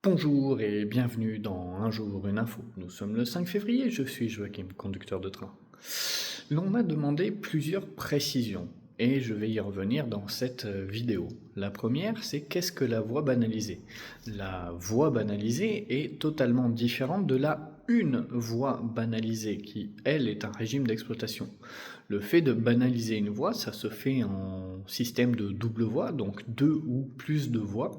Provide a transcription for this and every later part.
Bonjour et bienvenue dans Un jour une info. Nous sommes le 5 février, je suis Joachim, conducteur de train. L'on m'a demandé plusieurs précisions et je vais y revenir dans cette vidéo. La première, c'est qu'est-ce que la voix banalisée? La voix banalisée est totalement différente de la une voix banalisée qui, elle, est un régime d'exploitation. Le fait de banaliser une voix, ça se fait en système de double voix, donc deux ou plus de voix,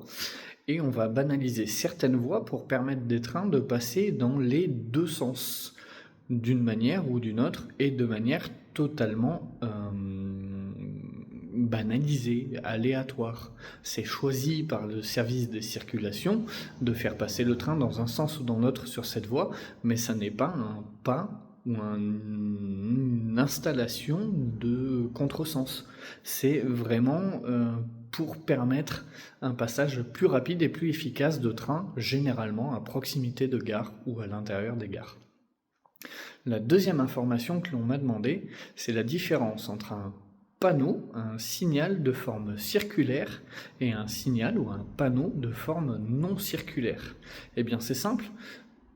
et on va banaliser certaines voies pour permettre des trains de passer dans les deux sens, d'une manière ou d'une autre, et de manière totalement banalisée, aléatoire. C'est choisi par le service de circulation de faire passer le train dans un sens ou dans l'autre sur cette voie, mais ça n'est pas un pas ou une installation de contresens. C'est vraiment pour permettre un passage plus rapide et plus efficace de trains, généralement à proximité de gares ou à l'intérieur des gares. La deuxième information que l'on m'a demandé, c'est la différence entre un panneau, un signal de forme circulaire, et un signal ou un panneau de forme non circulaire. Eh bien c'est simple,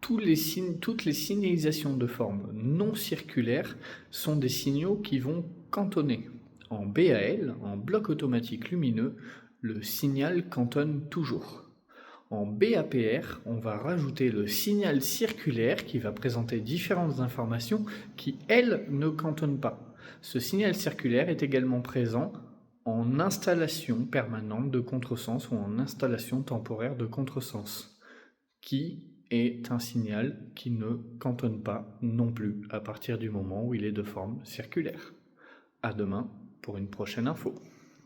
toutes les signalisations de forme non circulaire sont des signaux qui vont cantonner. En BAL, en bloc automatique lumineux, le signal cantonne toujours. En BAPR, on va rajouter le signal circulaire qui va présenter différentes informations qui, elles, ne cantonnent pas. Ce signal circulaire est également présent en installation permanente de contresens ou en installation temporaire de contresens, qui est un signal qui ne cantonne pas non plus à partir du moment où il est de forme circulaire. À demain pour une prochaine info.